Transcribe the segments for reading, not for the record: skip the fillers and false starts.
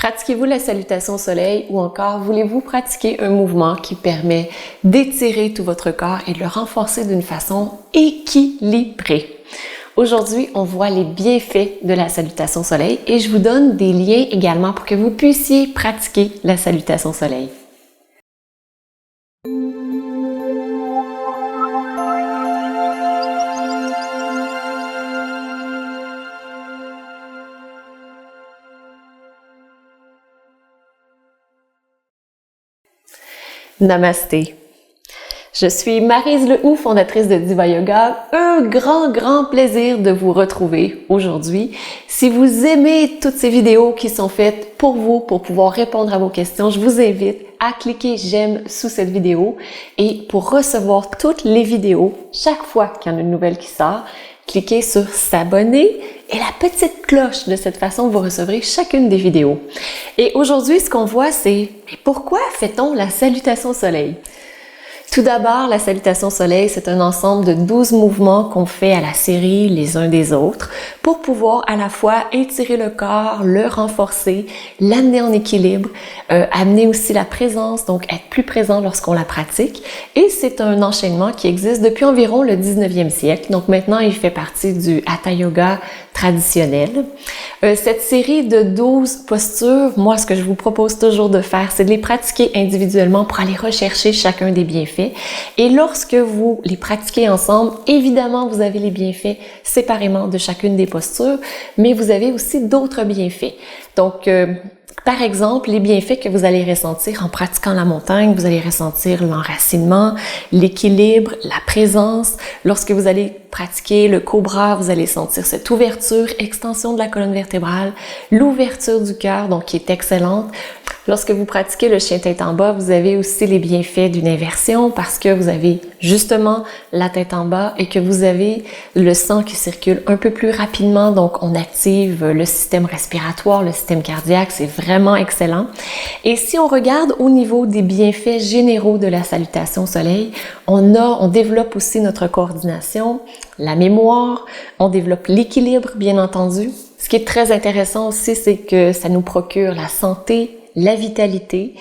Pratiquez-vous la salutation au soleil ou encore voulez-vous pratiquer un mouvement qui permet d'étirer tout votre corps et de le renforcer d'une façon équilibrée? Aujourd'hui, on voit les bienfaits de la salutation au soleil et je vous donne des liens également pour que vous puissiez pratiquer la salutation au soleil. Namasté. Je suis Maryse Lehoux, fondatrice de Diva Yoga. Un grand plaisir de vous retrouver aujourd'hui. Si vous aimez toutes ces vidéos qui sont faites pour vous, pour pouvoir répondre à vos questions, je vous invite à cliquer j'aime sous cette vidéo et pour recevoir toutes les vidéos, chaque fois qu'il y en a une nouvelle qui sort, cliquez sur s'abonner et la petite cloche. De cette façon, vous recevrez chacune des vidéos. Et aujourd'hui, ce qu'on voit, c'est pourquoi fait-on la salutation au soleil? Tout d'abord, la salutation au soleil, c'est un ensemble de 12 mouvements qu'on fait à la série les uns des autres pour pouvoir à la fois étirer le corps, le renforcer, l'amener en équilibre, amener aussi la présence, donc être plus présent lorsqu'on la pratique. Et c'est un enchaînement qui existe depuis environ le 19e siècle. Donc maintenant, il fait partie du Hatha Yoga traditionnel. Cette série de 12 postures, moi, ce que je vous propose toujours de faire, c'est de les pratiquer individuellement pour aller rechercher chacun des bienfaits. Et lorsque vous les pratiquez ensemble, évidemment, vous avez les bienfaits séparément de chacune des postures, mais vous avez aussi d'autres bienfaits. Donc, par exemple, les bienfaits que vous allez ressentir en pratiquant la montagne, vous allez ressentir l'enracinement, l'équilibre, la présence. Lorsque vous allez pratiquer le cobra, vous allez sentir cette ouverture, extension de la colonne vertébrale, l'ouverture du cœur, donc qui est excellente. Lorsque vous pratiquez le chien tête en bas, vous avez aussi les bienfaits d'une inversion parce que vous avez justement la tête en bas et que vous avez le sang qui circule un peu plus rapidement. Donc, on active le système respiratoire, le système cardiaque. C'est vraiment excellent. Et si on regarde au niveau des bienfaits généraux de la salutation au soleil, on développe aussi notre coordination, la mémoire, on développe l'équilibre, bien entendu. Ce qui est très intéressant aussi, c'est que ça nous procure la santé, la vitalité.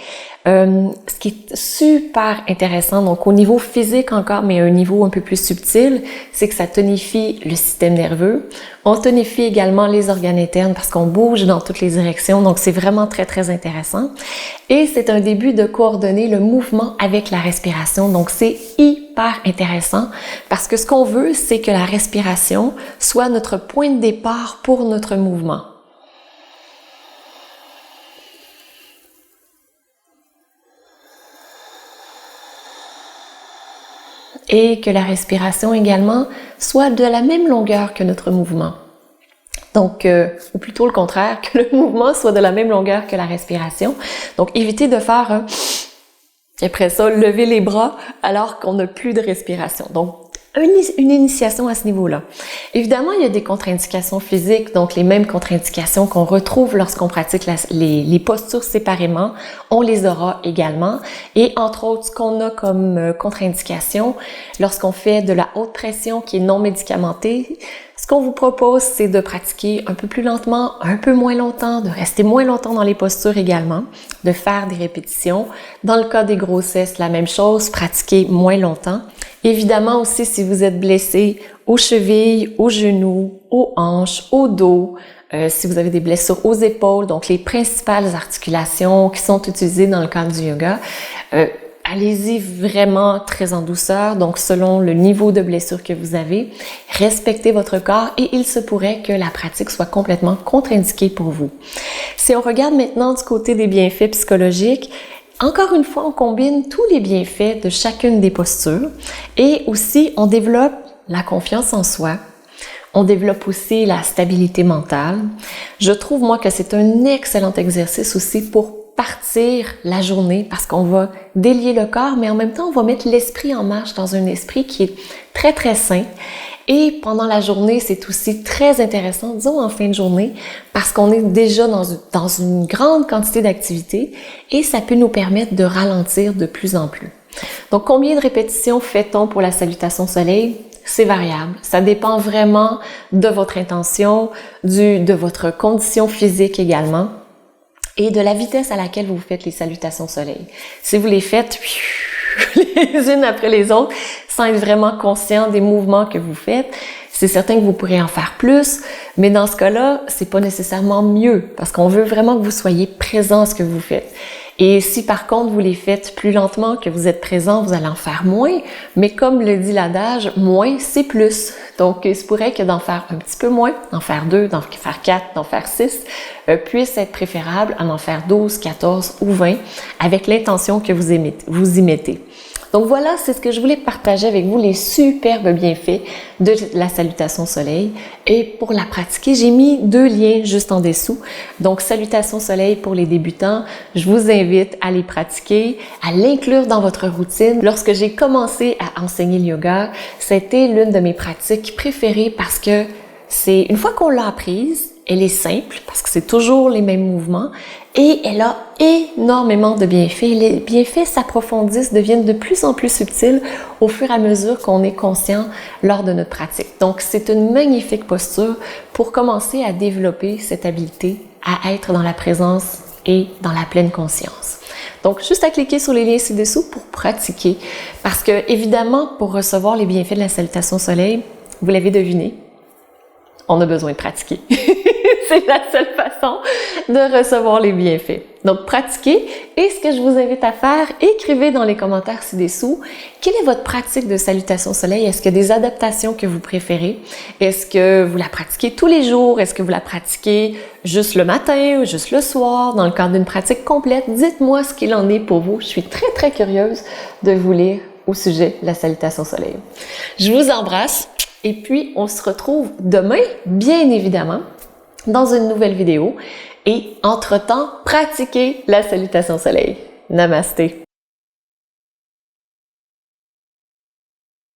Ce qui est super intéressant, donc au niveau physique encore, mais à un niveau un peu plus subtil, c'est que ça tonifie le système nerveux. On tonifie également les organes internes parce qu'on bouge dans toutes les directions, donc c'est vraiment très intéressant. Et c'est un début de coordonner le mouvement avec la respiration, donc c'est hyper intéressant parce que ce qu'on veut, c'est que la respiration soit notre point de départ pour notre mouvement. Et que la respiration également soit de la même longueur que notre mouvement. Donc, ou plutôt le contraire, que le mouvement soit de la même longueur que la respiration. Donc, évitez de faire un... Et après ça, lever les bras alors qu'on n'a plus de respiration. Donc, une initiation à ce niveau-là. Évidemment, il y a des contre-indications physiques, donc les mêmes contre-indications qu'on retrouve lorsqu'on pratique les postures séparément, on les aura également. Et entre autres, ce qu'on a comme contre-indication, lorsqu'on fait de la haute pression qui est non médicamentée, ce qu'on vous propose, c'est de pratiquer un peu plus lentement, un peu moins longtemps, de rester moins longtemps dans les postures également, de faire des répétitions. Dans le cas des grossesses, la même chose, pratiquer moins longtemps. Évidemment aussi, si vous êtes blessé aux chevilles, aux genoux, aux hanches, au dos, si vous avez des blessures aux épaules, donc les principales articulations qui sont utilisées dans le cadre du yoga, allez-y vraiment très en douceur, donc selon le niveau de blessure que vous avez, respectez votre corps et il se pourrait que la pratique soit complètement contre-indiquée pour vous. Si on regarde maintenant du côté des bienfaits psychologiques, encore une fois, on combine tous les bienfaits de chacune des postures et aussi on développe la confiance en soi. On développe aussi la stabilité mentale. Je trouve, moi, que c'est un excellent exercice aussi pour partir la journée parce qu'on va délier le corps, mais en même temps, on va mettre l'esprit en marche dans un esprit qui est très sain. Et pendant la journée, c'est aussi très intéressant, disons en fin de journée, parce qu'on est déjà dans une grande quantité d'activités et ça peut nous permettre de ralentir de plus en plus. Donc, combien de répétitions fait-on pour la salutation au soleil? C'est variable. Ça dépend vraiment de votre intention, de votre condition physique également. et de la vitesse à laquelle vous faites les salutations soleil. Si vous les faites les unes après les autres, sans être vraiment conscient des mouvements que vous faites, c'est certain que vous pourrez en faire plus, mais dans ce cas-là, c'est pas nécessairement mieux, parce qu'on veut vraiment que vous soyez présent à ce que vous faites. Et si par contre vous les faites plus lentement, que vous êtes présent, vous allez en faire moins, mais comme le dit l'adage, moins c'est plus. Donc il se pourrait que d'en faire un petit peu moins, d'en faire 2, d'en faire 4, d'en faire 6, puisse être préférable à en faire 12, 14 ou 20, avec l'intention que vous y mettez. Donc voilà, c'est ce que je voulais partager avec vous, les superbes bienfaits de la salutation soleil. Et pour la pratiquer, j'ai mis 2 liens juste en dessous. Donc salutation soleil pour les débutants, je vous invite à les pratiquer, à l'inclure dans votre routine. Lorsque j'ai commencé à enseigner le yoga, c'était l'une de mes pratiques préférées parce que c'est une fois qu'on l'a apprise, elle est simple parce que c'est toujours les mêmes mouvements et elle a énormément de bienfaits. Les bienfaits s'approfondissent, deviennent de plus en plus subtils au fur et à mesure qu'on est conscient lors de notre pratique. Donc, c'est une magnifique posture pour commencer à développer cette habileté à être dans la présence et dans la pleine conscience. Donc, juste à cliquer sur les liens ci-dessous pour pratiquer. Parce que, évidemment, pour recevoir les bienfaits de la salutation soleil, vous l'avez deviné, on a besoin de pratiquer. C'est la seule façon de recevoir les bienfaits. Donc, pratiquez. Et ce que je vous invite à faire, écrivez dans les commentaires ci-dessous, quelle est votre pratique de salutation soleil? Est-ce qu'il y a des adaptations que vous préférez? Est-ce que vous la pratiquez tous les jours? Est-ce que vous la pratiquez juste le matin ou juste le soir? Dans le cadre d'une pratique complète, dites-moi ce qu'il en est pour vous. Je suis très, très curieuse de vous lire au sujet de la salutation soleil. Je vous embrasse. Et puis, on se retrouve demain, bien évidemment, dans une nouvelle vidéo. Et entre-temps, pratiquez la salutation soleil. Namasté!